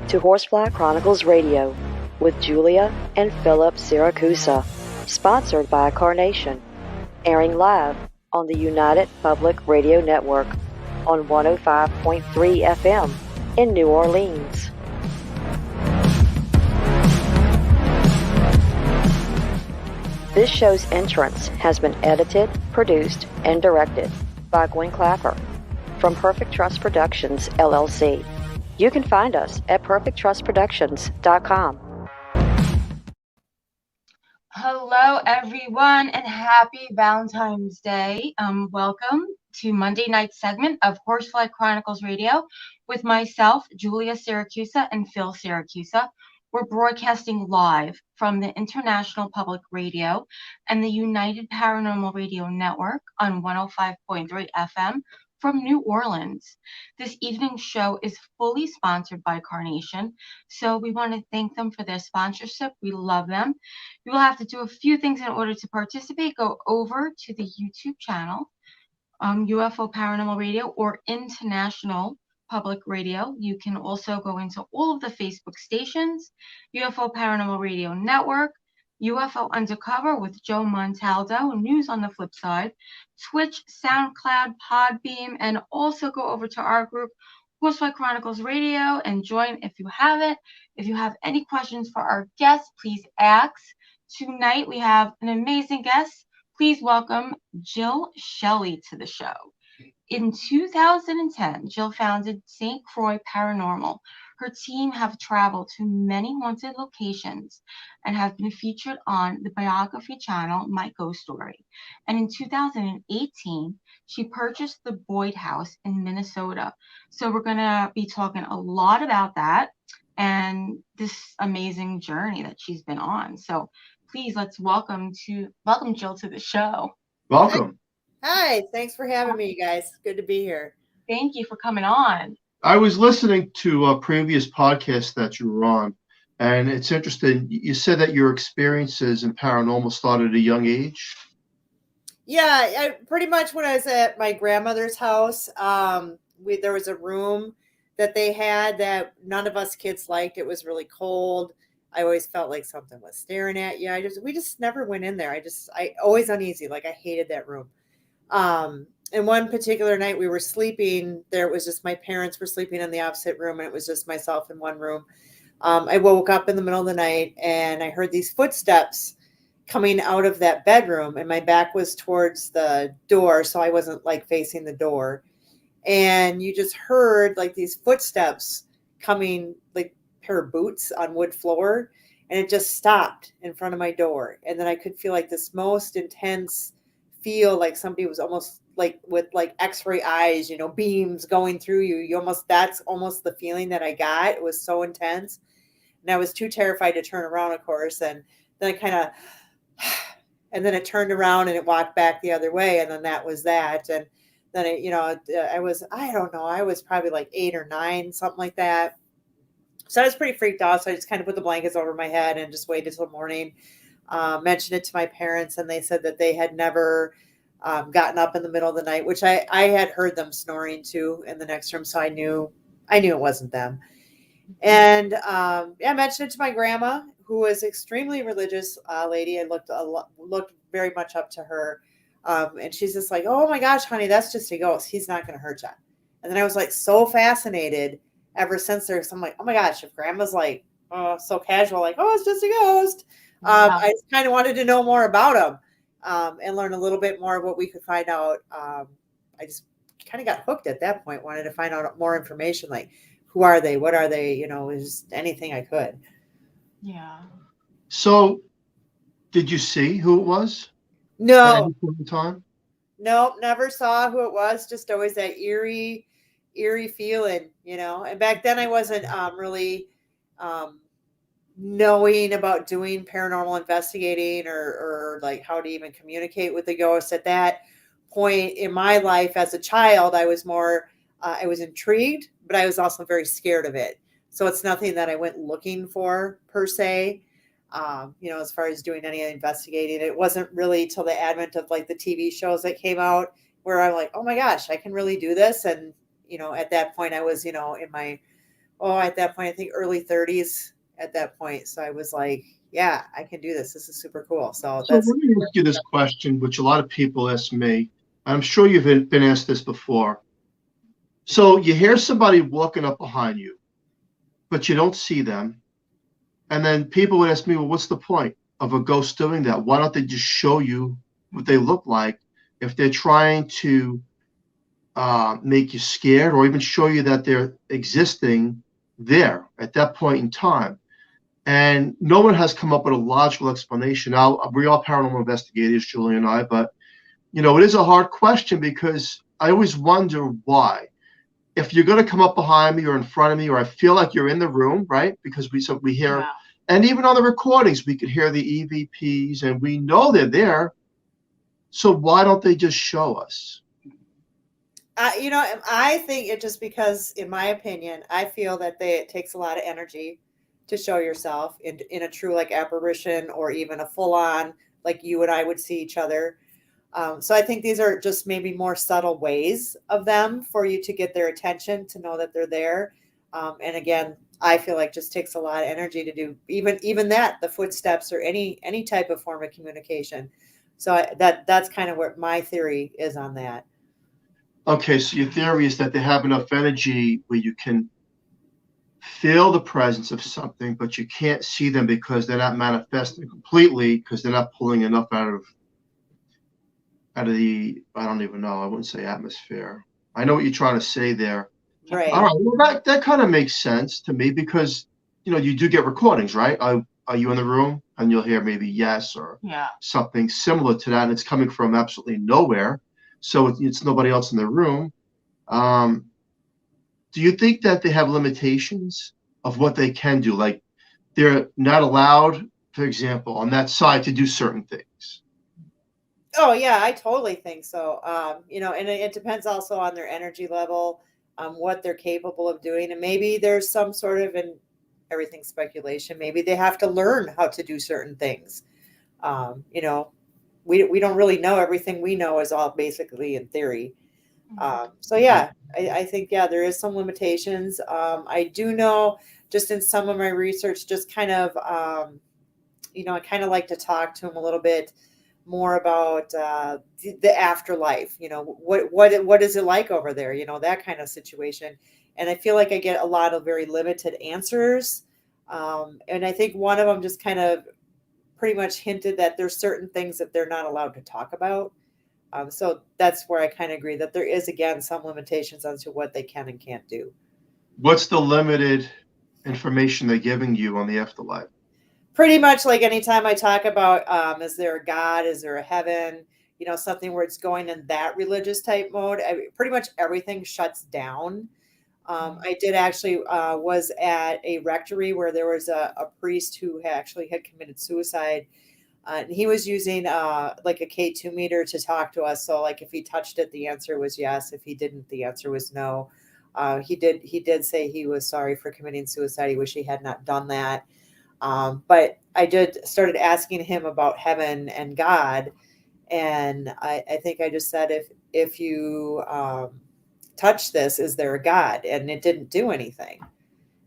to Horsefly Chronicles Radio with Julia and Philip Siracusa, sponsored by Carnation, airing live on the United Public Radio Network on 105.3 FM in New Orleans. This show's entrance has been edited, produced, and directed by Gwen Clapper from Perfect Trust Productions, LLC. You can find us at perfecttrustproductions.com. Hello, everyone, and happy Valentine's Day. Welcome to Monday night segment of Horsefly Chronicles Radio with myself, Julia Siracusa, and Phil Siracusa. We're broadcasting live from the International Public Radio and the United Paranormal Radio Network on 105.3 FM from New Orleans. This evening's show is fully sponsored by Carnation, so we want to thank them for their sponsorship. We love them. You will have to do a few things in order to participate. Go over to the YouTube channel, UFO Paranormal Radio or International Public Radio. You can also go into all of the Facebook stations, UFO Paranormal Radio Network, UFO Undercover with Joe Montaldo, News on the Flip Side, Twitch, SoundCloud, Podbeam, and also go over to our group, Horsefly Chronicles Radio, and join if you haven't. If you have any questions for our guests, please ask. Tonight we have an amazing guest. Please welcome Jill Shelley to the show. In 2010, Jill founded St. Croix Paranormal. Her team have traveled to many haunted locations and have been featured on the biography channel My Ghost Story. And in 2018, she purchased the Boyd House in Minnesota. So we're going to be talking a lot about that and this amazing journey that she's been on. So please let's welcome Jill to the show. Welcome. Hi, thanks for having me, you guys. Good to be here. Thank you for coming on. I was listening to a previous podcast that you were on, and it's interesting. You said that your experiences in paranormal started at a young age. Yeah, pretty much when I was at my grandmother's house, there was a room that they had that none of us kids liked. It was really cold. I always felt like something was staring at you. We just never went in there. I always uneasy. Like I hated that room. And one particular night we were sleeping there. It was just my parents were sleeping in the opposite room and it was just myself in one room. I woke up in the middle of the night and I heard these footsteps coming out of that bedroom and my back was towards the door. So I wasn't like facing the door, and you just heard like these footsteps coming, like a pair of boots on wood floor. And it just stopped in front of my door. And then I could feel like this most intense feel, like somebody was almost like with like x-ray eyes, beams going through you. That's almost the feeling that I got. It was so intense. And I was too terrified to turn around, of course. And then and then it turned around and it walked back the other way. And then that was that. And then I was probably like 8 or 9, something like that. So I was pretty freaked out. So I just kind of put the blankets over my head and just waited till morning. Mentioned it to my parents, and they said that they had never gotten up in the middle of the night, which I had heard them snoring too in the next room, so I knew it wasn't them. And I mentioned it to my grandma, who was extremely religious lady. I looked very much up to her, and she's just like, "Oh my gosh, honey, that's just a ghost. He's not going to hurt you." And then I was like so fascinated ever since there. So I'm like, "Oh my gosh, if grandma's like so casual, like, oh, it's just a ghost." I just kind of wanted to know more about them and learn a little bit more of what we could find out. I just kind of got hooked at that point, wanted to find out more information, like who are they? What are they? Just anything I could. Yeah. So did you see who it was? No. At any point in time? No, never saw who it was. Just always that eerie feeling, And back then I wasn't really knowing about doing paranormal investigating or like how to even communicate with the ghosts. At that point in my life as a child, I was more, I was intrigued, but I was also very scared of it. So it's nothing that I went looking for per se. As far as doing any investigating, it wasn't really till the advent of like the TV shows that came out where I'm like, oh my gosh, I can really do this. And, at that point I was, in my at that point, I think early 30s at that point. So I was like, yeah, I can do this. This is super cool. So So that's, let me ask you this question, which a lot of people ask me. I'm sure you've been asked this before. So you hear somebody walking up behind you, but you don't see them. And then people would ask me, well, what's the point of a ghost doing that? Why don't they just show you what they look like if they're trying to make you scared or even show you that they're existing there at that point in time? And no one has come up with a logical explanation. Now, we're all paranormal investigators, Julie and I, but it is a hard question because I always wonder why. If you're going to come up behind me or in front of me, or I feel like you're in the room, right? Because we hear, Yeah. and even on the recordings, we could hear the EVPs, and we know they're there. So why don't they just show us? I think it just because, in my opinion, I feel that it takes a lot of energy to show yourself in a true like apparition or even a full on like you and I would see each other. So I think these are just maybe more subtle ways of them for you to get their attention, to know that they're there. And again, I feel like just takes a lot of energy to do even that, the footsteps or any type of form of communication. So that's kind of what my theory is on that. Okay, so your theory is that they have enough energy where you can feel the presence of something, but you can't see them because they're not manifesting completely because they're not pulling enough out of the, I don't even know, I wouldn't say atmosphere. I know what you're trying to say there. Right. All right, well, that kind of makes sense to me because, you do get recordings, right? Are you in the room? And you'll hear maybe yes or something similar to that, and it's coming from absolutely nowhere. So it's nobody else in the room. Do you think that they have limitations of what they can do? Like they're not allowed, for example, on that side to do certain things? Oh yeah, I totally think so. And it depends also on their energy level, what they're capable of doing, and maybe there's some sort of, and everything's speculation. Maybe they have to learn how to do certain things. Um, you know, we don't really know. Everything we know is all basically in theory. So yeah, I think there is some limitations. I do know just in some of my research, just kind of I kind of like to talk to them a little bit more about the afterlife. What is it like over there? That kind of situation. And I feel like I get a lot of very limited answers. And I think one of them just kind of pretty much hinted that there's certain things that they're not allowed to talk about. So that's where I kind of agree that there is, again, some limitations as to what they can and can't do. What's the limited information they're giving you on the afterlife? Pretty much like anytime I talk about, is there a God, is there a heaven, something where it's going in that religious type mode, pretty much everything shuts down. I did actually was at a rectory where there was a priest who actually had committed suicide. And he was using like a K2 meter to talk to us. So like if he touched it, the answer was yes. If he didn't, the answer was no. He did say he was sorry for committing suicide. He wished he had not done that. But I started asking him about heaven and God. And I think I just said, if you touch this, is there a God? And it didn't do anything.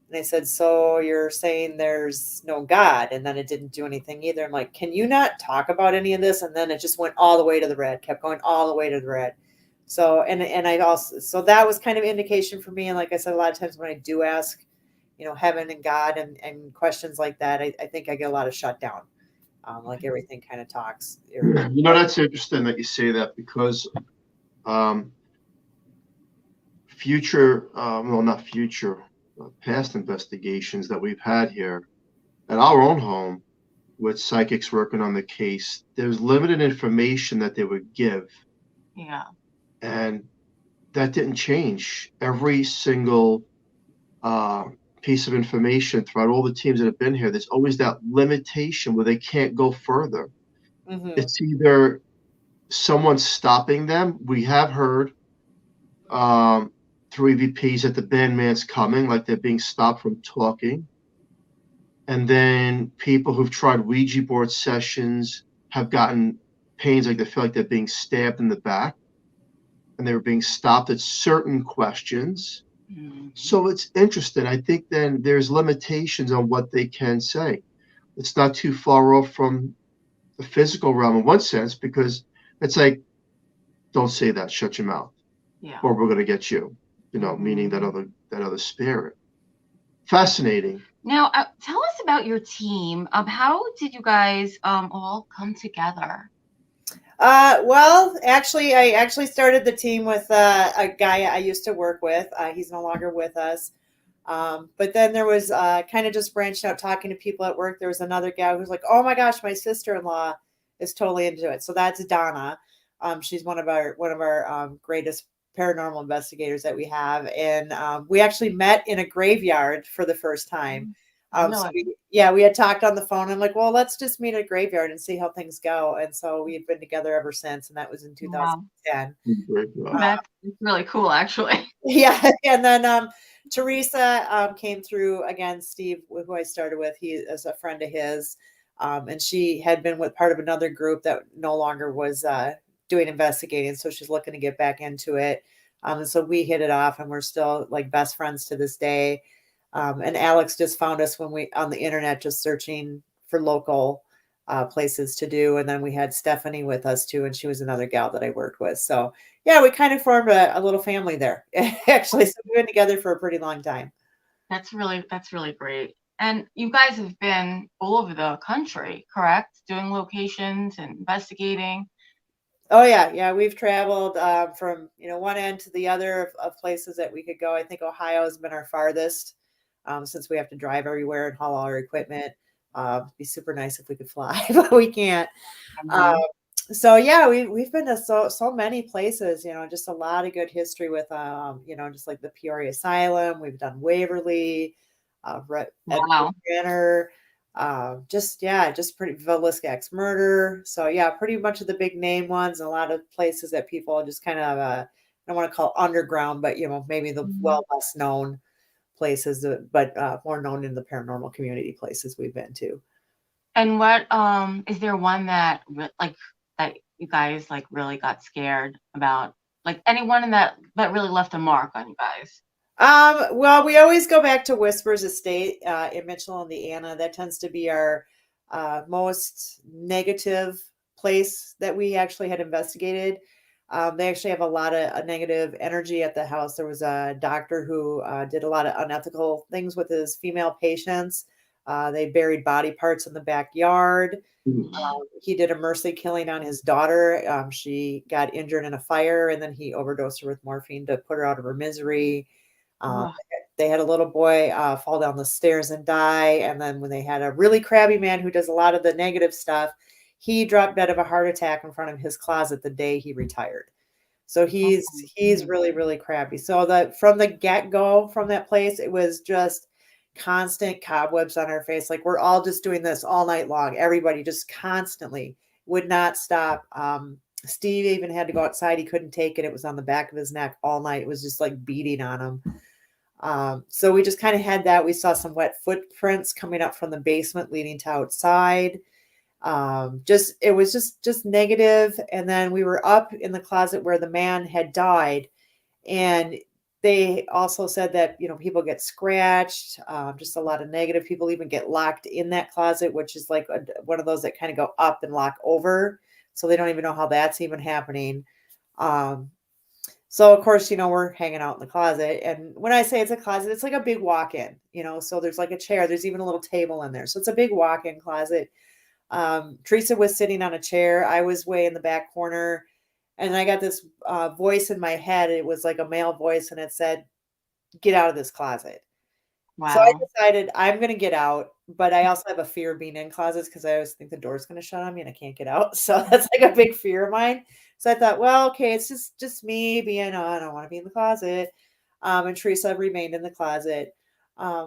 And I said, so you're saying there's no God? And then it didn't do anything either. I'm like, can you not talk about any of this? And then it just went all the way to the red, kept going all the way to the red. So, and I also, so that was kind of indication for me. And like I said, a lot of times when I do ask, heaven and God and questions like that, I think I get a lot of shut down. Like everything kind of talks. That's interesting that you say that because past investigations that we've had here at our own home with psychics working on the case, there's limited information that they would give. Yeah. And that didn't change. Every single piece of information throughout all the teams that have been here, there's always that limitation where they can't go further. Mm-hmm. It's either someone stopping them. We have heard through EVPs that the bandman's coming, like they're being stopped from talking. And then people who've tried Ouija board sessions have gotten pains, like they feel like they're being stabbed in the back, and they were being stopped at certain questions. So it's interesting. I think then there's limitations on what they can say. It's not too far off from the physical realm in one sense, because it's like, don't say that, shut your mouth, Yeah. or we're going to get you, meaning that other spirit. Fascinating. Now, tell us about your team. How did you guys all come together? Well, actually, I actually started the team with a guy I used to work with. He's no longer with us. But then there was kind of just branched out talking to people at work. There was another gal who's like, oh my gosh, my sister-in-law is totally into it. So that's Donna. She's one of our greatest paranormal investigators that we have. And we actually met in a graveyard for the first time. So we had talked on the phone. I'm like, well, let's just meet at a graveyard and see how things go. And so we've been together ever since. And that was in 2010. That's really cool, actually. Yeah. And then Teresa came through again. Steve, who I started with, he is a friend of his. And she had been with part of another group that no longer was doing investigating. So she's looking to get back into it. And so we hit it off, and we're still like best friends to this day. And Alex just found us when we on the internet, just searching for local places to do. And then we had Stephanie with us too, and she was another gal that I worked with. So yeah, we kind of formed a little family there, actually. So we've been together for a pretty long time. That's really great. And you guys have been all over the country, correct? Doing locations and investigating. Oh yeah, we've traveled from one end to the other of places that we could go. I think Ohio has been our farthest, since we have to drive everywhere and haul all our equipment. It'd be super nice if we could fly, but we can't. So yeah, we've been to so many places. Just a lot of good history with just like the Peoria Asylum. We've done Waverly, Banner. Just pretty Villiscax murder. So yeah, pretty much of the big name ones, and a lot of places that people just kind of I don't want to call underground, but maybe the well less known places, but more known in the paranormal community places we've been to. And what is there one that that you guys really got scared about? Like anyone that really left a mark on you guys? Well, we always go back to Whispers Estate in Mitchell, Indiana. That tends to be our most negative place that we actually had investigated. They actually have a lot of negative energy at the house. There was a doctor who did a lot of unethical things with his female patients. They buried body parts in the backyard. He did a mercy killing on his daughter. She got injured in a fire, and then he overdosed her with morphine to put her out of her misery. They had a little boy fall down the stairs and die. And then when they had a really crabby man who does a lot of the negative stuff, he dropped dead of a heart attack in front of his closet the day he retired. So he's really, really crabby. So from the get-go from that place, it was just constant cobwebs on our face. Like we're all just doing this all night long. Everybody just constantly would not stop. Steve even had to go outside. He couldn't take it. It was on the back of his neck all night. It was just like beating on him. So we just kind of had that. We saw some wet footprints coming up from the basement leading to outside. It was just negative. And then we were up in the closet where the man had died. And they also said that, people get scratched, just a lot of negative. People even get locked in that closet, which is like one of those that kind of go up and lock over. So they don't even know how that's even happening. So of course, we're hanging out in the closet. And when I say it's a closet, it's like a big walk-in, so there's like a chair, there's even a little table in there. So it's a big walk-in closet. Teresa was sitting on a chair. I was way in the back corner, and I got this voice in my head. It was like a male voice, and it said, "Get out of this closet." Wow. So I decided I'm going to get out, but I also have a fear of being in closets because I always think the door's going to shut on me and I can't get out. So that's like a big fear of mine. So I thought, well, okay, it's just me being I don't want to be in the closet. And Teresa remained in the closet.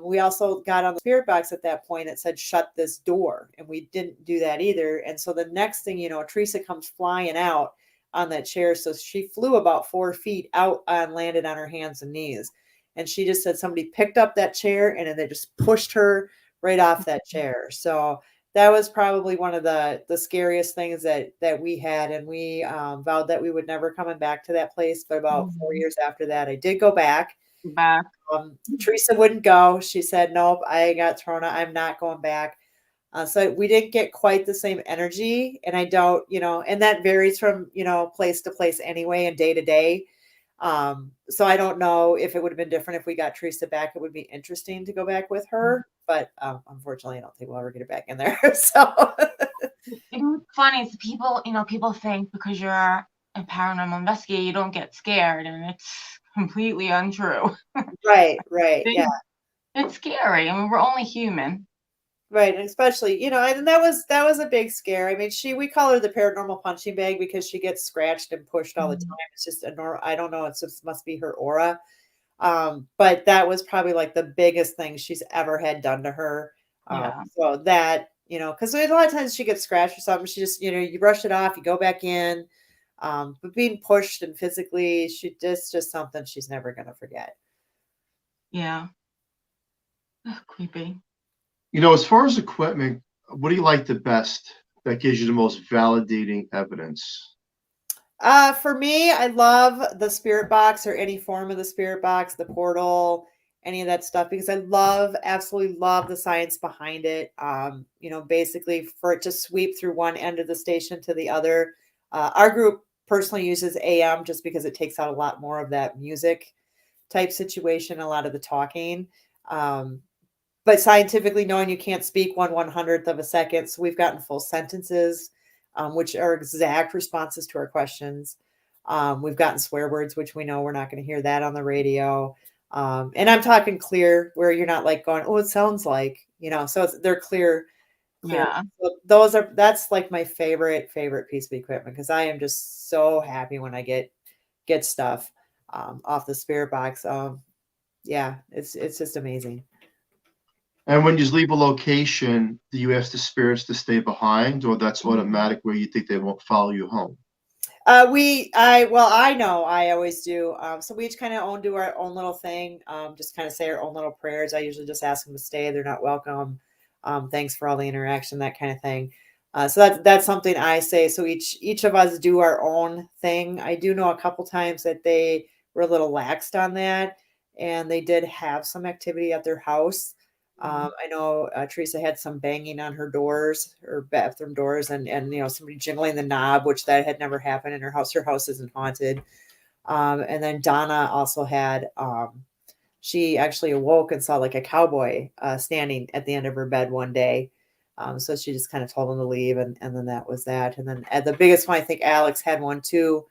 We also got on the spirit box at that point. It said, "Shut this door." And we didn't do that either. And so the next thing Teresa comes flying out on that chair. So she flew about 4 feet out and landed on her hands and knees. And she just said somebody picked up that chair and then they just pushed her right off that chair. So that was probably one of the scariest things that we had. And we vowed that we would never come back to that place. But about 4 years after that, I did go back. Back. Teresa wouldn't go. She said, nope, I got thrown out. I'm not going back. So we didn't get quite the same energy. And I don't, and that varies from, place to place anyway and day to day. So I don't know if it would have been different if we got Teresa back. It would be interesting to go back with her. But unfortunately, I don't think we'll ever get it back in there. So It's funny. It's people think because you're a paranormal investigator, you don't get scared. And it's completely untrue. right. Yeah. It's scary. I mean, we're only human. Right, and especially, and that was a big scare. I mean, we call her the paranormal punching bag because she gets scratched and pushed all the time. It's just I don't know, it just must be her aura. But that was probably like the biggest thing she's ever had done to her. Yeah. So that, because a lot of times she gets scratched or something, she just, you brush it off, you go back in. But being pushed and physically, just something she's never gonna forget. Yeah. Ugh, creepy. As far as equipment, what do you like the best that gives you the most validating evidence? For me, I love the spirit box or any form of the spirit box, the portal, any of that stuff, because I absolutely love the science behind it. Basically for it to sweep through one end of the station to the other. Our group personally uses AM just because it takes out a lot more of that music type situation, a lot of the talking. But scientifically knowing you can't speak 1/100th of a second. So we've gotten full sentences, which are exact responses to our questions. We've gotten swear words, which we know we're not going to hear that on the radio. And I'm talking clear where you're not like going, oh, it sounds like, so they're clear. Yeah. So that's like my favorite piece of equipment because I am just so happy when I get stuff off the spirit box. Yeah, it's just amazing. And when you leave a location, do you ask the spirits to stay behind, or that's automatic where you think they won't follow you home? I know I always do. So we each kind of do our own little thing. Just kind of say our own little prayers. I usually just ask them to stay. They're not welcome. Thanks for all the interaction, that kind of thing. So that's something I say. So each of us do our own thing. I do know a couple times that they were a little laxed on that, and they did have some activity at their house. I know Teresa had some banging on her doors, her bathroom doors, and somebody jiggling the knob, which that had never happened in her house. Her house isn't haunted. And then Donna also had she actually awoke and saw like a cowboy standing at the end of her bed one day. So she just kind of told him to leave, and then that was that. And then the biggest one, I think Alex had one too.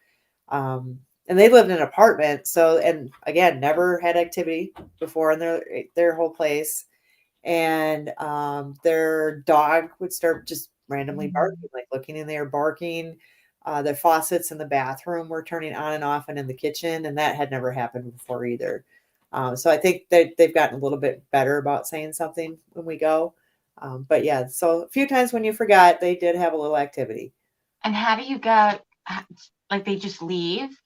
And they lived in an apartment, so and again, never had activity before in their whole place. And their dog would start just randomly barking, like looking in there, barking. The faucets in the bathroom were turning on and off, and in the kitchen, and that had never happened before either. So I think that they've gotten a little bit better about saying something when we go. But yeah, so a few times when you forgot, they did have a little activity. And how do you get, like, they just leave?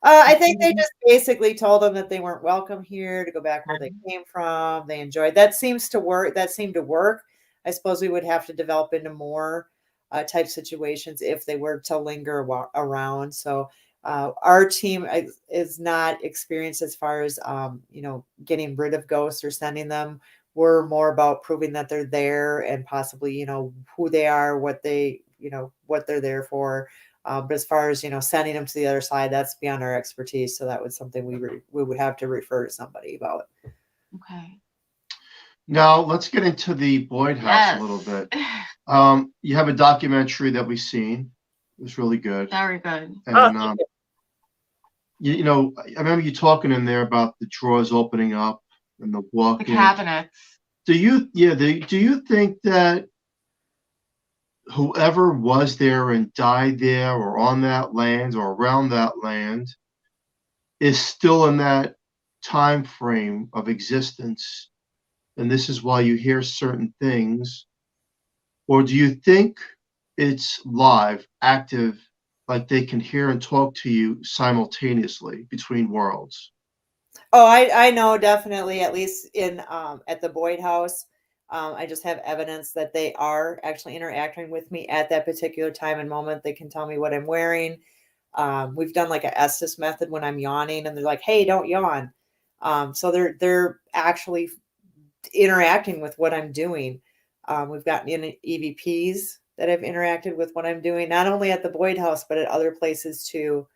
I think they just basically told them that they weren't welcome here, to go back where they came from. They enjoyed that. Seems to work. That seemed to work. I suppose we would have to develop into more type situations if they were to linger around. So our team is not experienced as far as getting rid of ghosts or sending them. We're more about proving that they're there and possibly who they are, what what they're there for. But as far as sending them to the other side, that's beyond our expertise. So that was something we would have to refer to somebody about. Okay. Now let's get into the Boyd house a little bit. You have a documentary that we've seen. It was really good. Very good. And I remember you talking in there about the drawers opening up and the walking. The cabinets. Do you think that whoever was there and died there or on that land or around that land is still in that time frame of existence, and this is why you hear certain things? Or do you think it's live, active, like they can hear and talk to you simultaneously between worlds? Oh, I know definitely, at least in at the Boyd house. I just have evidence that they are actually interacting with me at that particular time and moment. They can tell me what I'm wearing. We've done like a Estes method when I'm yawning, and they're like, "Hey, don't yawn." So they're actually interacting with what I'm doing. We've gotten in EVPs that have interacted with what I'm doing, not only at the Boyd House, but at other places too.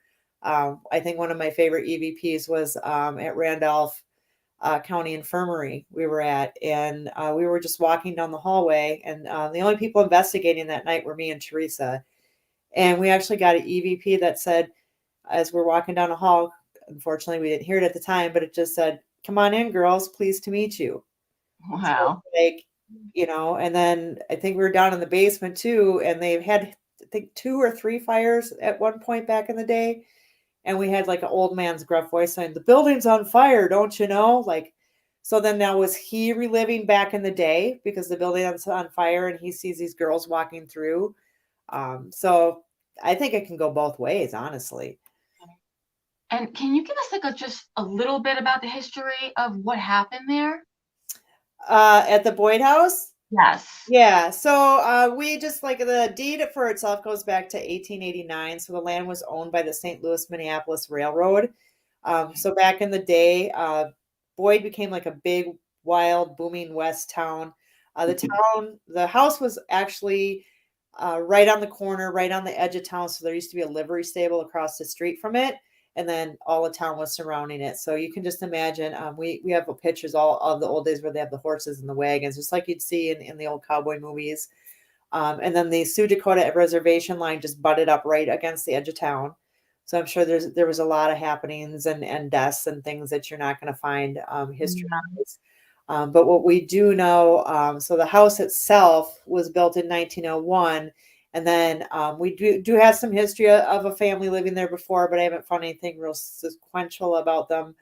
I think one of my favorite EVPs was at Randolph County Infirmary we were at, and we were just walking down the hallway, and the only people investigating that night were me and Teresa. And we actually got an EVP that said, as we're walking down the hall, unfortunately we didn't hear it at the time, but it just said, "Come on in, girls, pleased to meet you." So, Wow. like, and then I think we were down in the basement too, and they've had, I think, 2 or 3 fires at one point back in the day. And we had like an old man's gruff voice saying, "The building's on fire, don't you know?" Like, so then now was he reliving back in the day because the building's on fire and he sees these girls walking through? So I think it can go both ways, honestly. And can you give us like just a little bit about the history of what happened there? At the Boyd House? Yes. Yeah. So we just, like, the deed for itself goes back to 1889. So the land was owned by the St. Louis Minneapolis Railroad. So back in the day, Boyd became like a big, wild, booming West town. The house was actually right on the corner, right on the edge of town. So there used to be a livery stable across the street from it. And then all the town was surrounding it. So you can just imagine, we have pictures all of the old days where they have the horses and the wagons, just like you'd see in the old cowboy movies. And then the Sioux Dakota reservation line just butted up right against the edge of town. So I'm sure there was a lot of happenings and deaths and things that you're not going to find history-wise. But what we do know, so the house itself was built in 1901. And then we do have some history of a family living there before, but I haven't found anything real sequential about them.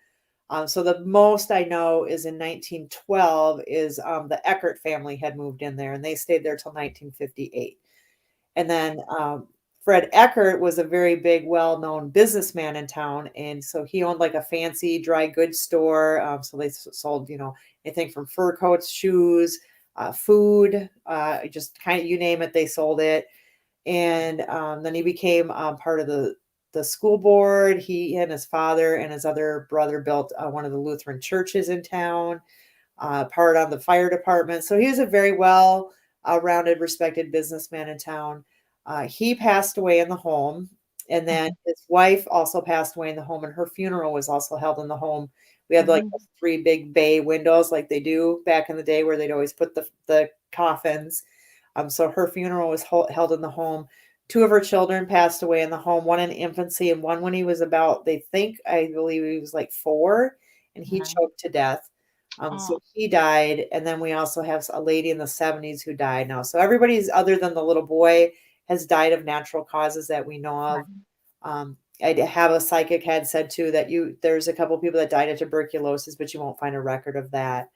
So the most I know is in 1912 is the Eckert family had moved in there, and they stayed there till 1958. And then Fred Eckert was a very big, well-known businessman in town, and so he owned like a fancy dry goods store. So they sold, anything from fur coats, shoes, food, just kind of, you name it, they sold it. And then he became part of the school board. He and his father and his other brother built one of the Lutheran churches in town, part on the fire department. So he was a very well-rounded, respected businessman in town. He passed away in the home, and then his wife also passed away in the home, and her funeral was also held in the home. We had like 3 big bay windows like they do back in the day where they'd always put the coffins. So her funeral was held in the home. 2 of her children passed away in the home, one in infancy and one when he was about, I believe he was like 4, and he choked to death. So he died. And then we also have a lady in the 70s who died now. So everybody's, other than the little boy, has died of natural causes that we know of. I have a psychic had said too that there's a couple people that died of tuberculosis, but you won't find a record of that.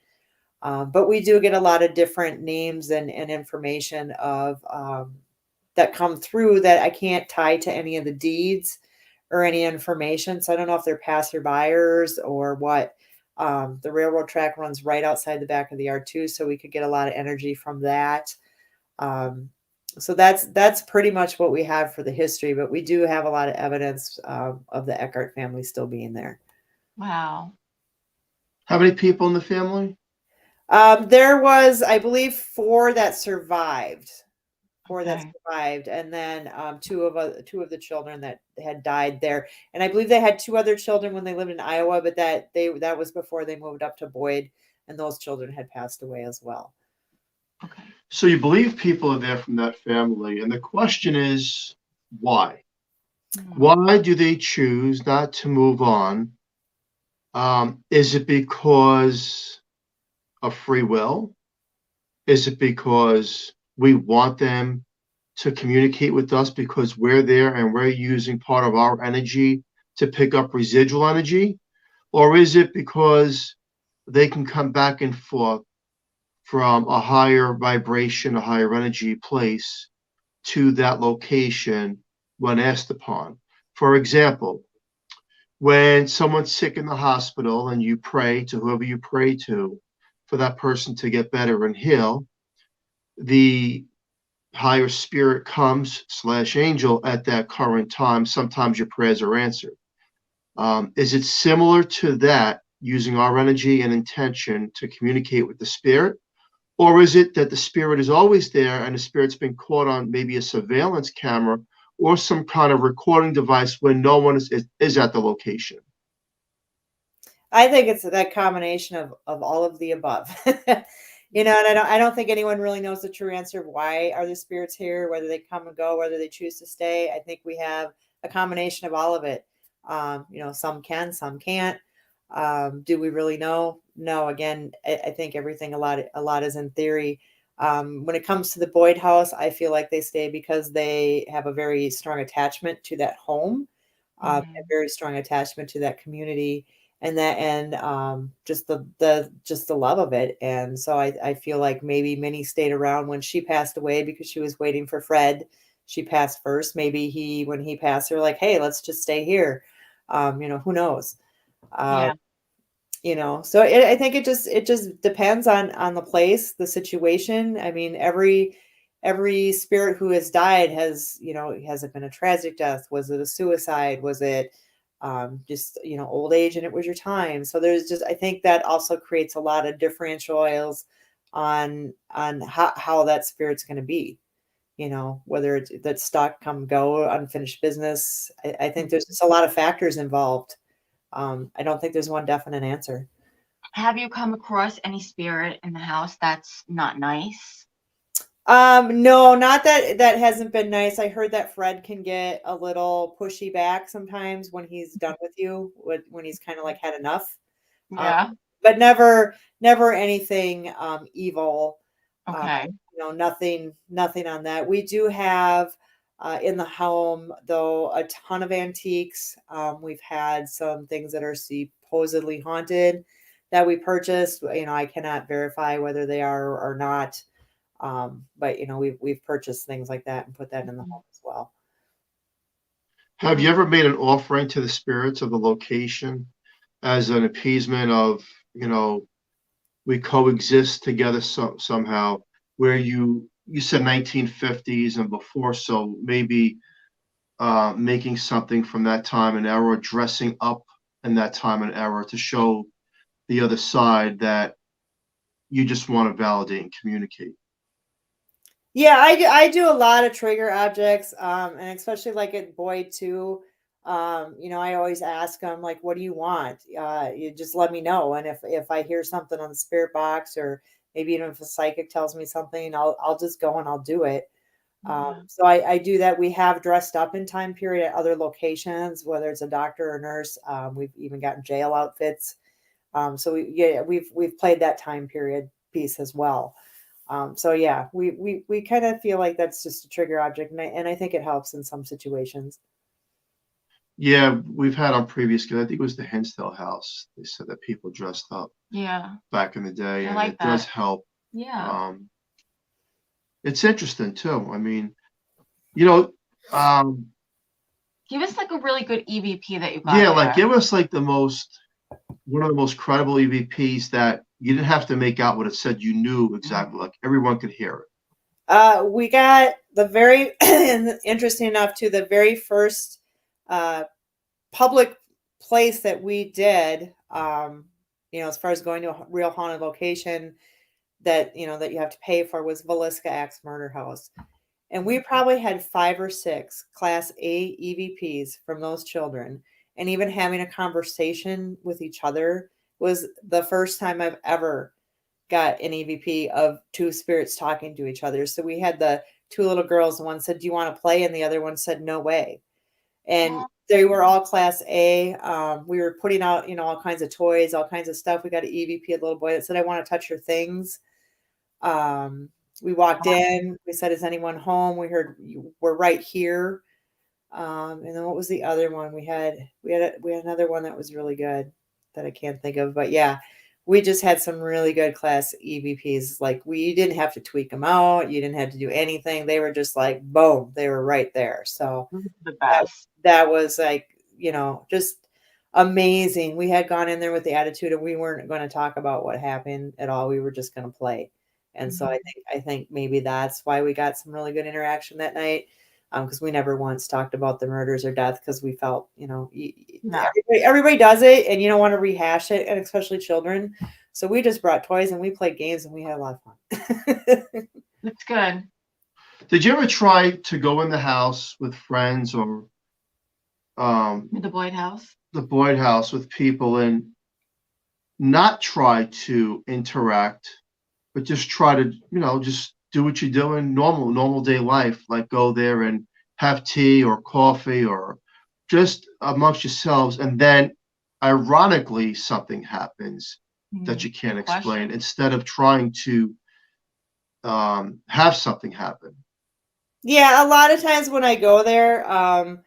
But we do get a lot of different names and information of that come through that I can't tie to any of the deeds or any information. So I don't know if they're passerbyers or what. The railroad track runs right outside the back of the yard too, so we could get a lot of energy from that. So that's pretty much what we have for the history, but we do have a lot of evidence of the Eckert family still being there. Wow. How many people in the family? There was, I believe, 4 that survived. 4 that survived, and then 2 of the children that had died there. And I believe they had 2 other children when they lived in Iowa, but that was before they moved up to Boyd, and those children had passed away as well. Okay. So you believe people are there from that family, and the question is, why? Why do they choose not to move on? Is it because of free will? Is it because we want them to communicate with us because we're there and we're using part of our energy to pick up residual energy? Or is it because they can come back and forth from a higher vibration, a higher energy place to that location when asked upon? For example, when someone's sick in the hospital and you pray to whoever you pray to for that person to get better and heal, the higher spirit comes / angel at that current time. Sometimes your prayers are answered. Is it similar to that using our energy and intention to communicate with the spirit? Or is it that the spirit is always there and the spirit's been caught on maybe a surveillance camera or some kind of recording device when no one is at the location? I think it's that combination of all of the above. And I don't think anyone really knows the true answer of why are the spirits here, whether they come and go, whether they choose to stay. I think we have a combination of all of it. Some can, some can't. Do we really know? No. Again, I think everything a lot is in theory. When it comes to the Boyd house, I feel like they stay because they have a very strong attachment to that home, a very strong attachment to that community, and just the love of it. And so I feel like maybe Minnie stayed around when she passed away because she was waiting for Fred. She passed first. Maybe when he passed, they're like, hey, let's just stay here. Who knows? Yeah. So I think it just depends on the place, the situation. I mean, every spirit who has died has it been a tragic death? Was it a suicide? Was it just old age and it was your time? So I think that also creates a lot of differentials on how that spirit's going to be. Whether it's that stuck, come, go, unfinished business. I think there's just a lot of factors involved. I don't think there's one definite answer. Have you come across any spirit in the house that's not nice? No, not that hasn't been nice. I heard that Fred can get a little pushy back sometimes when he's done with you, when he's kind of like had enough. Yeah. But never anything evil. Okay. Nothing on that. We do have in the home though a ton of antiques. We've had some things that are supposedly haunted that we purchased. I cannot verify whether they are or not. But we've purchased things like that and put that in the home as well. Have you ever made an offering to the spirits of the location as an appeasement of, we coexist together somehow, where you said 1950s and before, so maybe making something from that time and era, dressing up in that time and era to show the other side that you just want to validate and communicate? Yeah, I do a lot of trigger objects, and especially like at Boyd too. I always ask them like, "What do you want?" You just let me know, and if I hear something on the spirit box, or maybe even if a psychic tells me something, I'll just go and I'll do it. So I do that. We have dressed up in time period at other locations, whether it's a doctor or nurse. We've even gotten jail outfits. So we've played that time period piece as well. So yeah, we kind of feel like that's just a trigger object, and I think it helps in some situations. Yeah, we've had on previous, because I think it was the Hinsdale house. They said that people dressed up back in the day, I and like it does that. help. Yeah. It's interesting too. I mean, you know, Give us like a really good EVP that you got yeah, like there. give us like one of the most credible EVPs that you didn't have to make out what it said. You knew exactly, like everyone could hear it. We got the very interesting enough to the very first public place that we did. As far as going to a real haunted location that that you have to pay for was Villisca Axe Murder House. And we probably had 5 or 6 Class A EVPs from those children. And even having a conversation with each other was the first time I've ever got an EVP of 2 spirits talking to each other. So we had the 2 little girls. One said, "Do you want to play?" And the other one said, "No way." And they were all Class A. We were putting out, all kinds of toys, all kinds of stuff. We got an EVP, a little boy that said, "I want to touch your things." We walked in. We said, "Is anyone home?" We heard, "We're right here." And then what was the other one? We had another one that was really good that I can't think of. But yeah, we just had some really good Class EVPs. Like you didn't have to tweak them out. You didn't have to do anything. They were just like, boom, they were right there. So The best. that was like, just amazing. We had gone in there with the attitude of we weren't going to talk about what happened at all. We were just going to play. And so I think maybe that's why we got some really good interaction that night. because we never once talked about the murders or death because we felt, No. everybody does it and you don't want to rehash it, and especially children. So we just brought toys and we played games and we had a lot of fun. That's good. Did you ever try to go in the house with friends or The Boyd house? the Boyd house with people and not try to interact, but just try to, just do what you're doing, normal day life, like go there and have tea or coffee or just amongst yourselves, and then ironically something happens that you can't explain instead of trying to have something happen. Yeah, a lot of times when I go there, I'm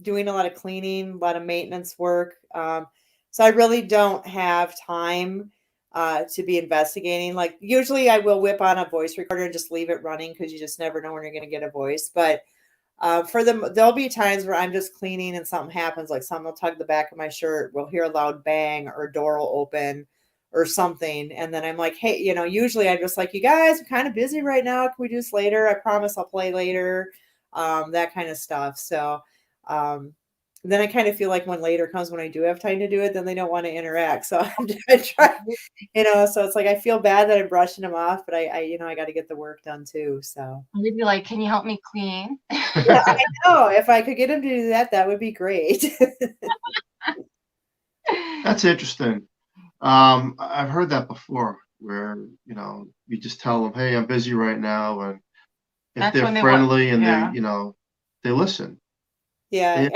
doing a lot of cleaning, a lot of maintenance work. So I really don't have time to be investigating. Like usually I will whip on a voice recorder and just leave it running because you just never know when you're going to get a voice. But there'll be times where I'm just cleaning and something happens, like someone will tug the back of my shirt, we'll hear a loud bang or a door will open or something. And then I'm like, hey, usually I'm just like, you guys, I'm kind of busy right now. Can we do this later? I promise I'll play later. That kind of stuff. So then I kind of feel like when later comes, when I do have time to do it, then they don't want to interact. So I'm trying, so it's like, I feel bad that I'm brushing them off, but I got to get the work done too. So They'd be like, can you help me clean? yeah, I know. If I could get them to do that, that would be great. That's interesting. I've heard that before where, you just tell them, hey, I'm busy right now. And if That's they're when they friendly and yeah. they listen. Yeah.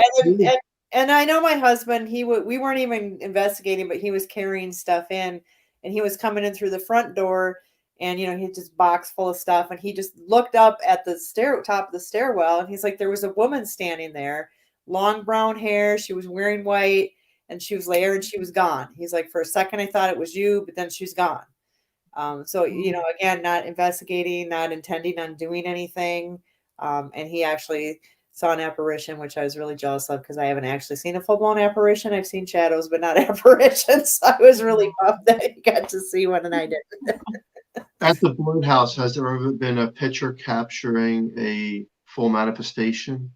And I know my husband, we weren't even investigating, but he was carrying stuff in and he was coming in through the front door and, he had just box full of stuff. And he just looked up at the top of the stairwell and he's like, there was a woman standing there, long brown hair. She was wearing white and she was there and she was gone. He's like, for a second, I thought it was you, but then she's gone. So, again, not investigating, not intending on doing anything. And he actually saw an apparition, which I was really jealous of because I haven't actually seen a full-blown apparition. I've seen shadows, but not apparitions. So I was really bummed that he got to see one and I didn't. At the Boyd house, has there ever been a picture capturing a full manifestation?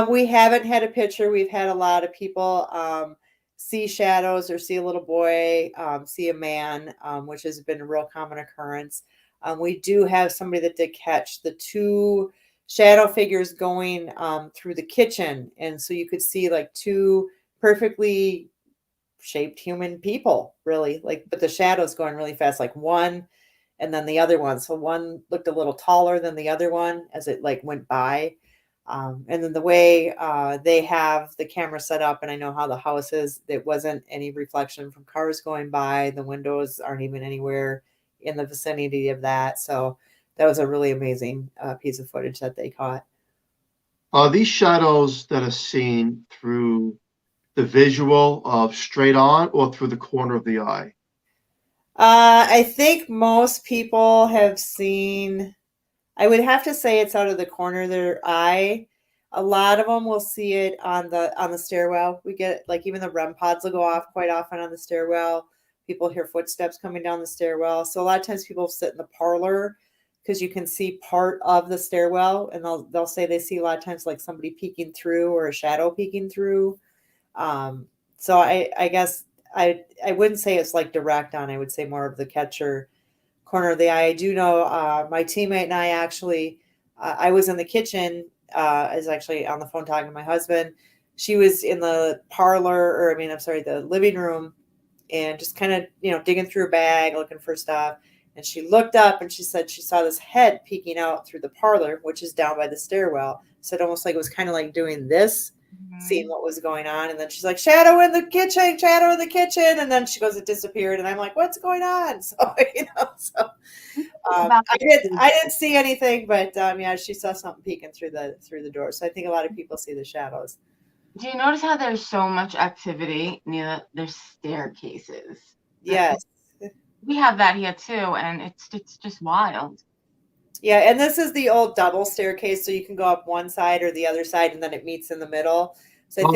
We haven't had a picture. We've had a lot of people see shadows or see a little boy, see a man, which has been a real common occurrence. We do have somebody that did catch the two shadow figures going through the kitchen. And so you could see like two perfectly shaped human people, really, but the shadows going really fast, like one and then the other one. So one looked a little taller than the other one as it went by. And then the way they have the camera set up, and I know how the house is, there wasn't any reflection from cars going by. The windows aren't even anywhere in the vicinity of that. So that was a really amazing piece of footage that they caught. Are these shadows that are seen through the visual of straight on or through the corner of the eye? I think most people have seen, I would have to say it's out of the corner of their eye. A lot of them will see it on the stairwell. We get even the REM pods will go off quite often on the stairwell. People hear footsteps coming down the stairwell. So a lot of times people sit in the parlor because you can see part of the stairwell, and they'll say they see a lot of times somebody peeking through or a shadow peeking through. So I guess I wouldn't say it's direct on. I would say more of the catcher corner of the eye. I do know my teammate and I actually, I was in the kitchen. I was actually on the phone talking to my husband. She was in the parlor, the living room, and just kind of, digging through a bag, looking for stuff. And she looked up and she said she saw this head peeking out through the parlor, which is down by the stairwell. So it almost it was kind of doing this, seeing what was going on. And then she's like, shadow in the kitchen. And then she goes, it disappeared. And I'm like, what's going on? So, I didn't see anything, but she saw something peeking through the door. So I think a lot of people see the shadows. Do you notice how there's so much activity near their staircases? Yes. We have that here too, and it's just wild. Yeah, and this is the old double staircase, so you can go up one side or the other side, and then it meets in the middle. So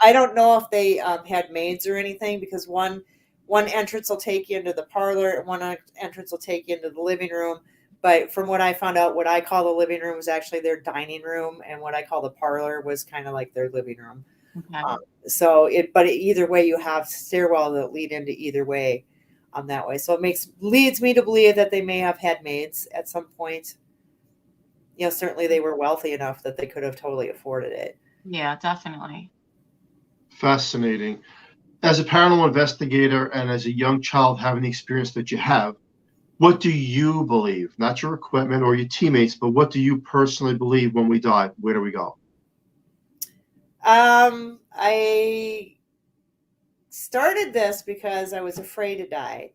I don't know if they had maids or anything, because one entrance will take you into the parlor, and one entrance will take you into the living room. But from what I found out, what I call the living room was actually their dining room, and what I call the parlor was kind of like their living room. Okay. But either way, you have stairwell that lead into either way that way. So it leads me to believe that they may have had maids at some point. Certainly they were wealthy enough that they could have totally afforded it. Yeah, definitely. Fascinating. As a paranormal investigator and as a young child having the experience that you have, what do you believe? Not your equipment or your teammates, but what do you personally believe when we die? Where do we go? I started this because I was afraid to die.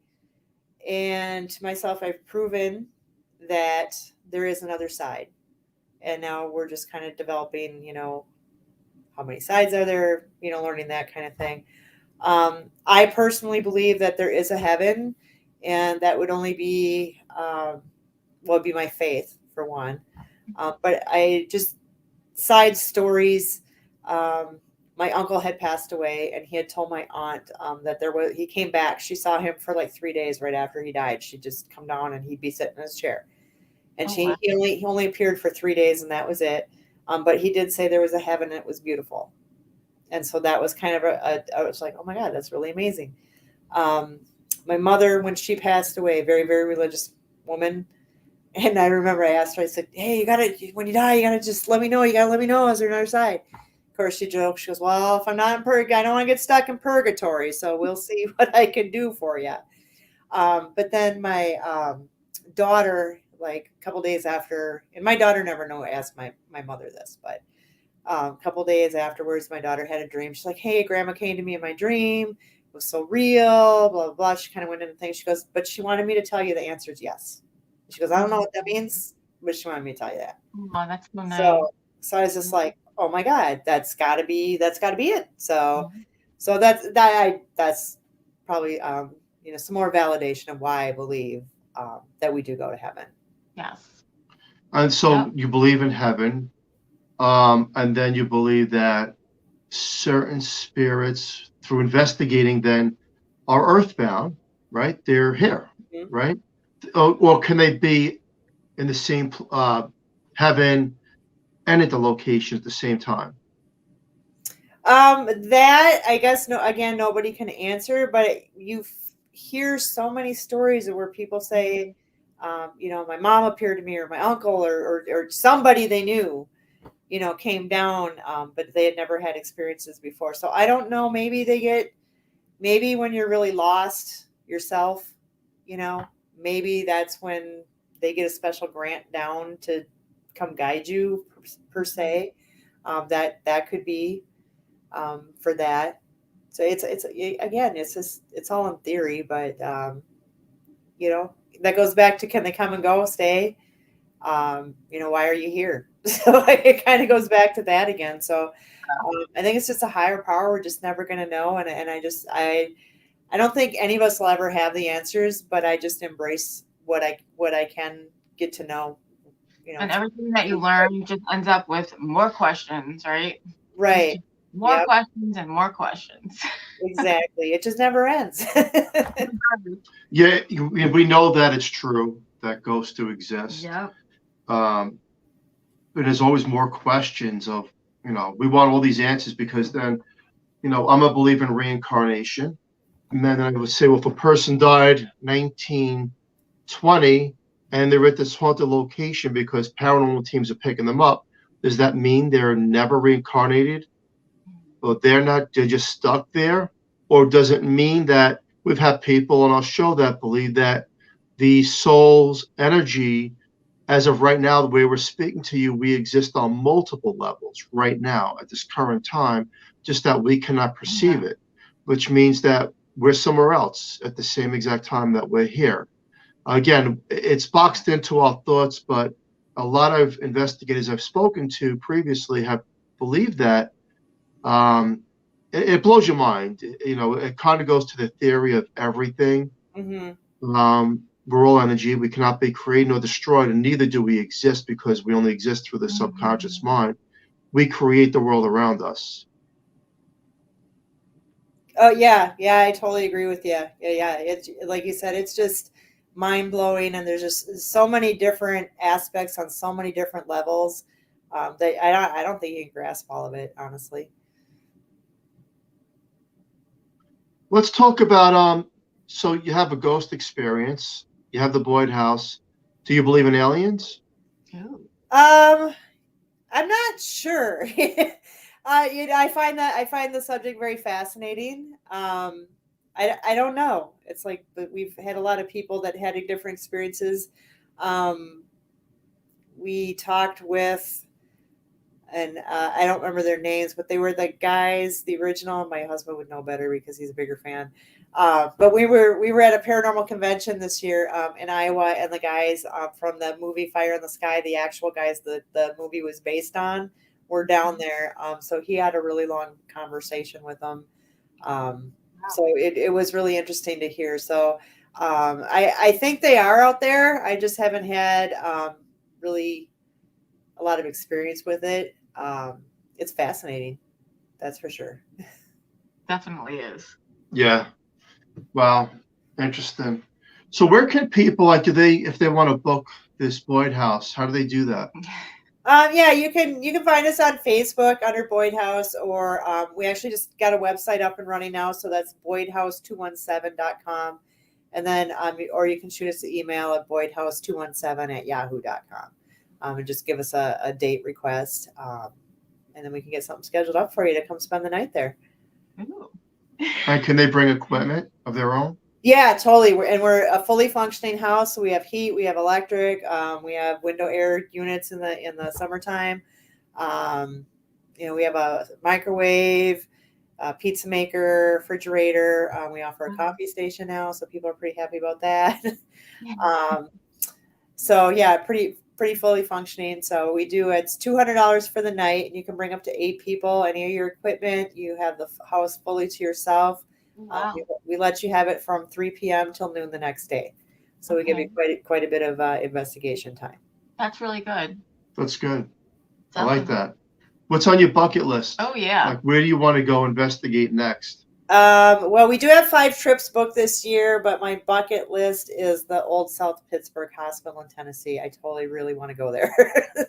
And to myself, I've proven that there is another side. And now we're just kind of developing, how many sides are there, learning that kind of thing. I personally believe that there is a heaven, and that would only be, would be my faith for one. But I just side stories. My uncle had passed away, and he had told my aunt that he came back. She saw him for like 3 days right after he died. She'd just come down and he'd be sitting in his chair. And Wow. he only appeared for 3 days, and that was it. But he did say there was a heaven and it was beautiful. And so that was kind of I was like, oh my God, that's really amazing. My mother, when she passed away, very, very religious woman. And I remember I asked her, I said, hey, when you die, you got to just let me know. You got to let me know. Is there another side? Of course, she jokes. She goes, well, if I'm not in purgatory, I don't want to get stuck in purgatory. So we'll see what I can do for you. But then my daughter, like a couple days after, and my daughter never asked my mother this, but a couple days afterwards, my daughter had a dream. She's like, hey, grandma came to me in my dream. It was so real, blah, blah, blah. She kind of went into things. She goes, but she wanted me to tell you the answer is yes. She goes, I don't know what that means, but she wanted me to tell you that. Oh, that's so nice. So I was just like, oh my God, that's gotta be it. So that's probably, some more validation of why I believe that we do go to heaven. Yes. And so you believe in heaven, and then you believe that certain spirits, through investigating, then are earthbound, right? They're here, right? Or can they be in the same heaven and at the location at the same time? That I guess nobody can answer, but you hear so many stories where people say, my mom appeared to me, or my uncle, or somebody they knew, came down, but they had never had experiences before. So I don't know. Maybe when you're really lost yourself, maybe that's when they get a special grant down to come guide you per se. That could be for that. So it's all in theory, but that goes back to, can they come and go, stay? Why are you here? So it kind of goes back to that again. So I think it's just a higher power. We're just never going to know. And I don't think any of us will ever have the answers, but I just embrace what I can get to know. And everything that you learn just ends up with more questions, right? Right. More questions and more questions. Exactly. It just never ends. Yeah, we know that it's true that ghosts do exist. Yeah. But there's always more questions of, we want all these answers, because then, I'm a believer in reincarnation. And then I would say, well, if a person died 1920 and they're at this haunted location because paranormal teams are picking them up, does that mean they're never reincarnated? Or they're just stuck there? Or does it mean that we've had people on our show that believe that the soul's energy, as of right now, the way we're speaking to you, we exist on multiple levels right now at this current time, just that we cannot perceive it, which means that we're somewhere else at the same exact time that we're here. Again, it's boxed into our thoughts, but a lot of investigators I've spoken to previously have believed that. It blows your mind. It kind of goes to the theory of everything. Mm-hmm. We're all energy. We cannot be created nor destroyed, and neither do we exist because we only exist through the subconscious mind. We create the world around us. Oh yeah, I totally agree with you. Yeah. It's like you said, it's just mind-blowing, and there's just so many different aspects on so many different levels that I don't think you can grasp all of it, honestly. Let's talk about so you have a ghost experience. You have the Boyd house. Do you believe in aliens? Ooh. I'm not sure. I find the subject very fascinating. I don't know. It's like, but we've had a lot of people that had different experiences. We talked with, and I don't remember their names, but they were the guys, the original. My husband would know better because he's a bigger fan. But we were at a paranormal convention this year in Iowa, and the guys from the movie Fire in the Sky, the actual guys the movie was based on, were down there. So he had a really long conversation with them. So it was really interesting to hear. So I think they are out there. I just haven't had really a lot of experience with it. It's fascinating, that's for sure. Definitely is. Yeah. Wow. Interesting. So where can people, like, if they want to book this Boyd house, how do they do that? Yeah, you can find us on Facebook under Boyd House, or we actually just got a website up and running now, so that's boydhouse217.com. And then or you can shoot us an email at boydhouse217@yahoo.com. And just give us a date request. And then we can get something scheduled up for you to come spend the night there. Ooh. And can they bring equipment of their own? Yeah, totally. We're a fully functioning house. So we have heat, we have electric, we have window air units in the summertime. We have a microwave, a pizza maker, refrigerator. We offer a coffee station now, so people are pretty happy about that. So yeah, pretty fully functioning. So it's $200 for the night, and you can bring up to 8 people. Any of your equipment, you have the house fully to yourself. Wow. We let you have it from 3 p.m. till noon the next day. So we give you quite a bit of investigation time. That's really good. That's good. Definitely. I like that. What's on your bucket list? Oh, yeah. Like, where do you want to go investigate next? Well, we do have 5 trips booked this year, but my bucket list is the Old South Pittsburgh Hospital in Tennessee. I totally really want to go there.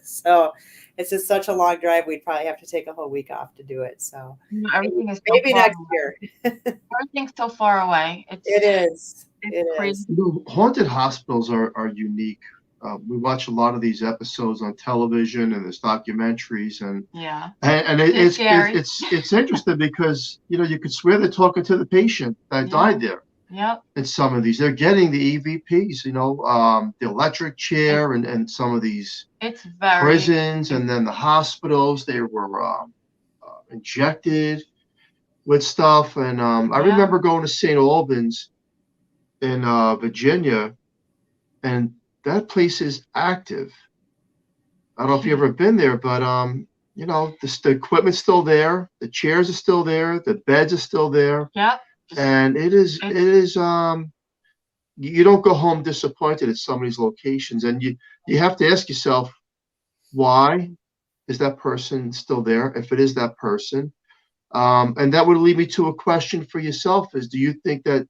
So it's just such a long drive. We'd probably have to take a whole week off to do it. So Everything is maybe next year. Everything's so far away. It is. It's crazy. Haunted hospitals are unique. We watch a lot of these episodes on television, and there's documentaries, and it's interesting because you could swear they're talking to the patient that died there. Yep. In some of these, they're getting the EVPs, the electric chair, and some of these prisons, and then the hospitals. They were injected with stuff, and I remember going to St. Albans in Virginia, and that place is active. I don't know if you've ever been there, but the equipment's still there, the chairs are still there, the beds are still there. Yep. And it is you don't go home disappointed at some of these locations, and you have to ask yourself, why is that person still there? If it is that person, and that would lead me to a question for yourself: is do you think that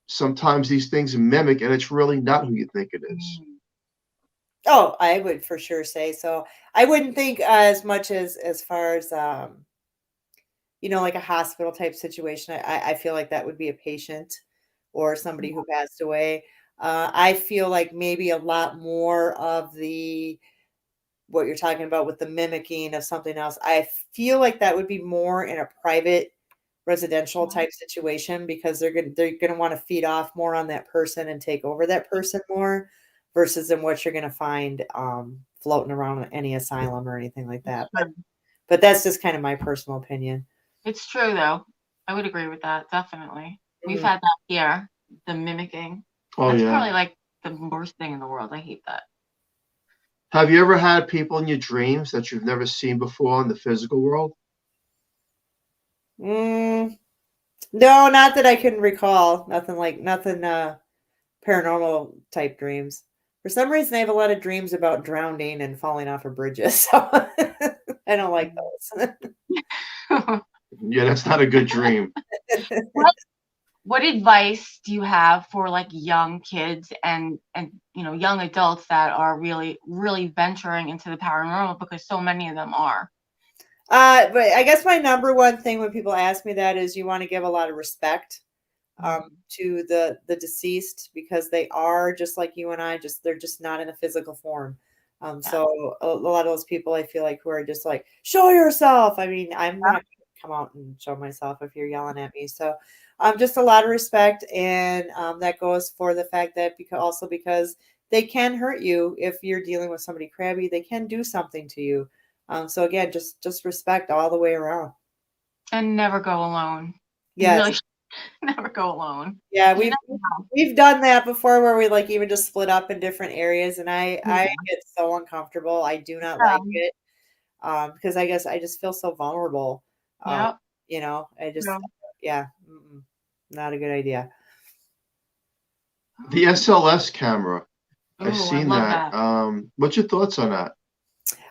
sometimes these things mimic, and it's really not who you think it is? Oh, I would for sure say so. I wouldn't think as much as far as like a hospital type situation. I feel like that would be a patient or somebody who passed away. I feel like maybe a lot more of what you're talking about with the mimicking of something else. I feel like that would be more in a private residential type situation, because they're gonna want to feed off more on that person and take over that person more, versus in what you're gonna find floating around any asylum or anything like that. But that's just kind of my personal opinion. It's true, though. I would agree with that, definitely. We've had that here, the mimicking. That's probably like the worst thing in the world. I hate that. Have you ever had people in your dreams that you've never seen before in the physical world? No, not that I can recall. Nothing paranormal type dreams. For some reason, I have a lot of dreams about drowning and falling off of bridges. So I don't like those. Yeah, that's not a good dream. what advice do you have for like young kids and young adults that are really venturing into the paranormal, because so many of them are? But I guess my number one thing when people ask me that is you want to give a lot of respect to the deceased, because they are just like you and I, they're just not in a physical form. So a lot of those people I feel like who are just like, show yourself. I mean, I'm not going to come out and show myself if you're yelling at me. So just a lot of respect. And that goes for the fact that because they can hurt you if you're dealing with somebody crabby, they can do something to you. So again, just respect all the way around. And never go alone. Yes. You really never go alone. Yeah, we've done that before where we like even just split up in different areas, and I get so uncomfortable. I do not like it because I guess I just feel so vulnerable. Yeah. I just not a good idea. The SLS camera, I've Ooh, seen I love that. What's your thoughts on that?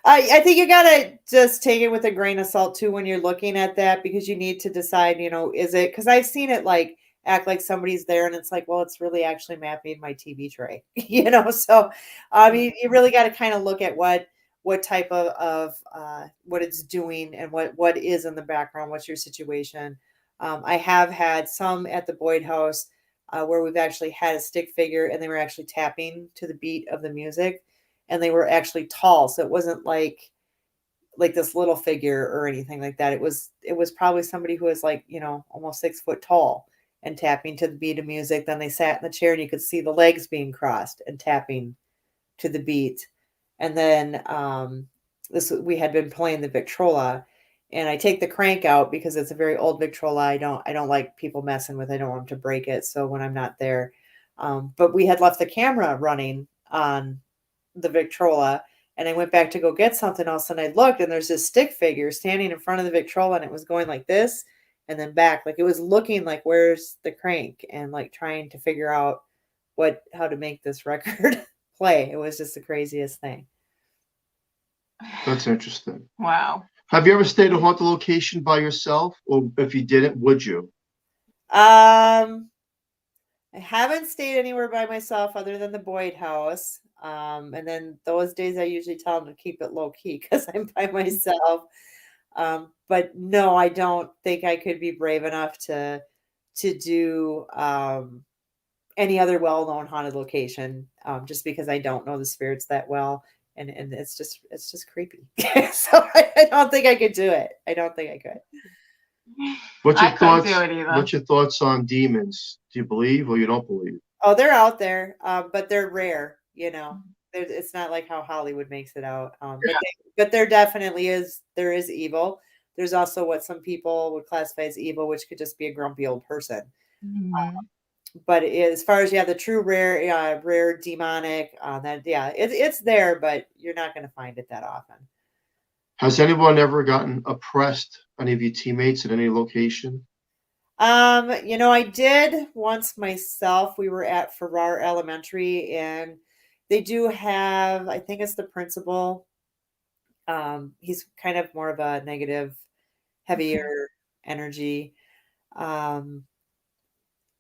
I think you gotta just take it with a grain of salt too when you're looking at that, because you need to decide, is it, because I've seen it like act like somebody's there and it's like, well, it's really actually mapping my TV tray, so you really got to kind of look at what type of what it's doing and what is in the background, what's your situation. I have had some at the Boyd house where we've actually had a stick figure and they were actually tapping to the beat of the music. And they were actually tall, so it wasn't like this little figure or anything like that. It was probably somebody who was like, almost 6 foot tall and tapping to the beat of music. Then they sat in the chair and you could see the legs being crossed and tapping to the beat. And then we had been playing the Victrola, and I take the crank out because it's a very old Victrola. I don't like people messing with it. I don't want them to break it. So when I'm not there, but we had left the camera running on the Victrola, and I went back to go get something. All of a sudden I looked and there's this stick figure standing in front of the Victrola, and it was going like this and then back. Like it was looking like, where's the crank, and like trying to figure out how to make this record play. It was just the craziest thing. That's interesting. Wow. Have you ever stayed at a haunted location by yourself? Or if you didn't, would you? I haven't stayed anywhere by myself other than the Boyd house. And then those days I usually tell them to keep it low key because I'm by myself. But no, I don't think I could be brave enough to do any other well-known haunted location, just because I don't know the spirits that well. And it's just creepy. So I don't think I could do it. I don't think I could. What's your thoughts? Couldn't do it either. What's your thoughts on demons? Do you believe or you don't believe? Oh, they're out there, but they're rare. It's not like how Hollywood makes it out. But there definitely is. There is evil. There's also what some people would classify as evil, which could just be a grumpy old person. Mm-hmm. But as far as the true rare demonic, it's there, but you're not going to find it that often. Has anyone ever gotten oppressed? Any of your teammates at any location? I did once myself. We were at Farrar Elementary, and they do have, I think it's the principal. He's kind of more of a negative, heavier energy.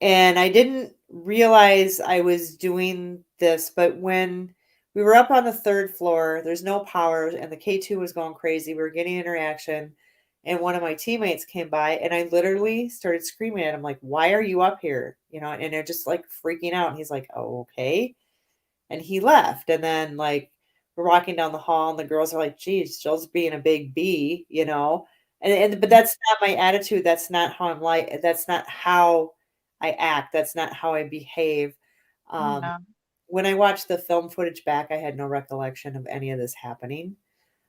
And I didn't realize I was doing this, but when we were up on the 3rd floor, there's no power, and the K2 was going crazy. We were getting interaction, and one of my teammates came by, and I literally started screaming at him, like, why are you up here? And they're just like freaking out. And he's like, oh, okay. And he left. And then like we're walking down the hall, and the girls are like, geez, Jill's being a big B, but that's not my attitude. That's not how I'm like. That's not how I act. That's not how I behave. When I watched the film footage back, I had no recollection of any of this happening.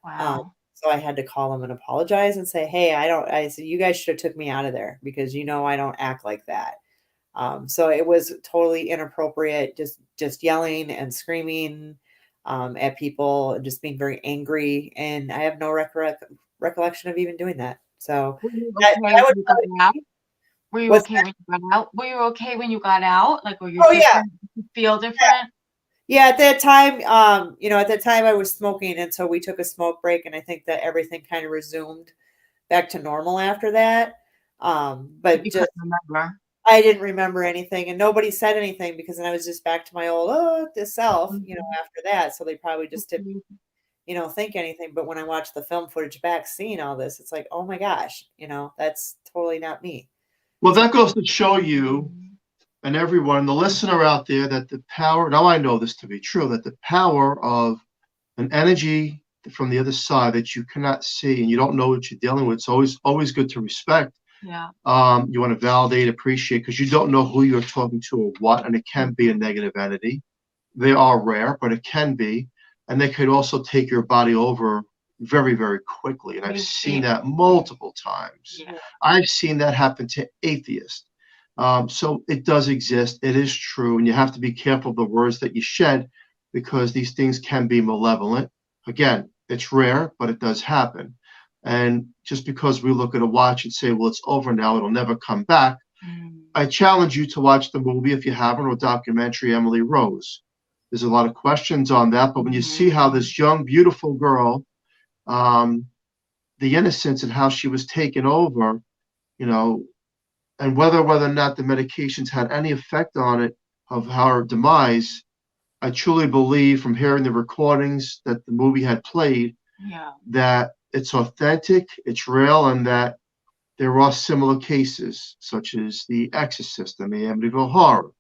Wow. So I had to call them and apologize and say, hey, I said, you guys should have took me out of there because I don't act like that. So it was totally inappropriate, just yelling and screaming at people and just being very angry. And I have no recollection of even doing that. So Were you okay when you got out? Were you okay when you got out? Were you okay when you got out? Like, were you feel different? Yeah, at that time, I was smoking, and so we took a smoke break, and I think that everything kind of resumed back to normal after that. But you couldn't remember. I didn't remember anything, and nobody said anything because then I was just back to my old self, after that. So they probably just didn't, think anything. But when I watched the film footage back, seeing all this, it's like, oh my gosh, that's totally not me. Well, that goes to show you and everyone, the listener out there, that the power, now I know this to be true, that the power of an energy from the other side that you cannot see and you don't know what you're dealing with, it's always good to respect. Yeah. You want to validate, appreciate, because you don't know who you're talking to or what, and it can be a negative entity. They are rare, but it can be, and they could also take your body over very, very quickly. And I've seen that multiple times. Yeah. I've seen that happen to atheists. So it does exist. It is true, and you have to be careful of the words that you shed, because these things can be malevolent. Again, it's rare, but it does happen. And just because we look at a watch and say, well, it's over now, it'll never come back. I challenge you to watch the movie, if you haven't, or documentary Emily Rose. There's a lot of questions on that, but when you see how this young, beautiful girl, the innocence and how she was taken over, and whether or not the medications had any effect on it, of her demise, I truly believe from hearing the recordings that the movie had played, that it's authentic, it's real, and that there are similar cases, such as The Exorcist and the Amityville Horror,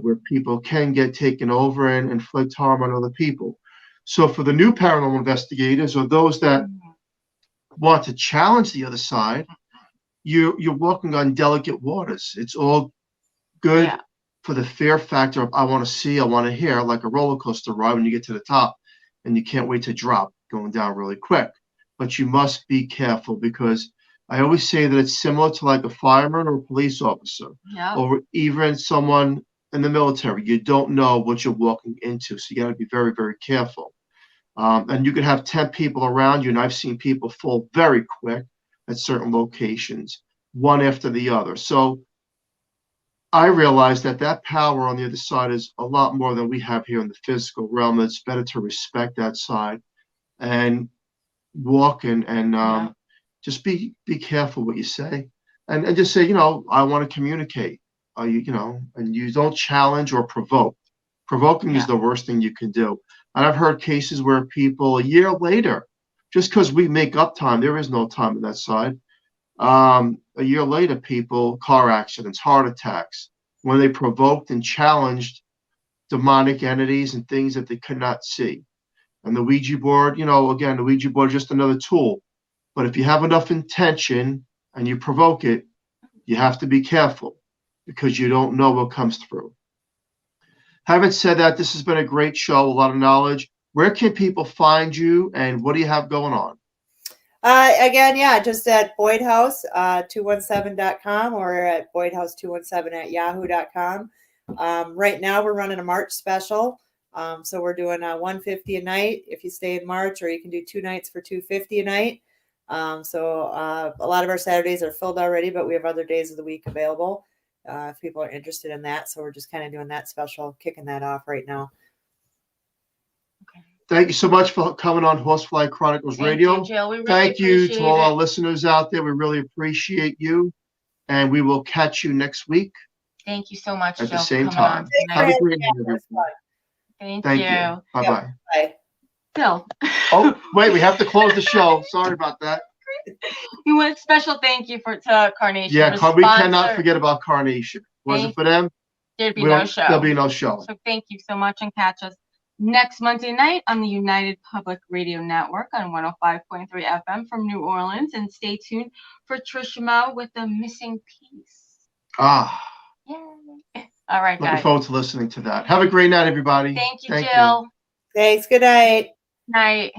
where people can get taken over and inflict harm on other people. So for the new paranormal investigators, or those that want to challenge the other side, you're walking on delicate waters. It's all good for the fear factor of I want to see, I want to hear, like a roller coaster ride when you get to the top and you can't wait to drop, going down really quick. But you must be careful, because I always say that it's similar to like a fireman or a police officer, or even someone in the military. You don't know what you're walking into, so you got to be very, very careful. And you could have 10 people around you, and I've seen people fall very quick at certain locations, one after the other. So I realize that power on the other side is a lot more than we have here in the physical realm. It's better to respect that side and walk and just be careful what you say, and just say, I want to communicate. And you don't challenge or provoke. Provoking is the worst thing you can do. And I've heard cases where people a year later, just because we make up time, there is no time on that side. A year later, people, car accidents, heart attacks, when they provoked and challenged demonic entities and things that they could not see. And the Ouija board, again, the Ouija board is just another tool. But if you have enough intention and you provoke it, you have to be careful, because you don't know what comes through. Having said that, this has been a great show, a lot of knowledge. Where can people find you, and what do you have going on? Again, just at boydhouse217.com or at boydhouse217@yahoo.com. Right now we're running a March special. So we're doing $150 a night if you stay in March, or you can do 2 nights for $250 a night. So a lot of our Saturdays are filled already, but we have other days of the week available if people are interested in that. So we're just kind of doing that special, kicking that off right now. Thank you so much for coming on Horsefly Chronicles Radio. You, Jill. We really Thank you to all appreciate our listeners out there. We really appreciate you, and we will catch you next week. Thank you so much, at Jill, the same for coming time. on Have a great night, everyone. Thank you. Bye-bye. Bye. Jill. Oh, wait, we have to close the show. Sorry about that. We want a special thank you to Carnation. Yeah, we cannot forget about Carnation. Wasn't for them, there'd be no show. There'll be no show. So thank you so much, and catch us next Monday night on the United Public Radio Network on 105.3 FM from New Orleans. And stay tuned for Trisha Mo with The Missing Piece. Yay. All right, guys. Looking forward to listening to that. Have a great night, everybody. Thank you, Jill. Thanks. Good night. Night.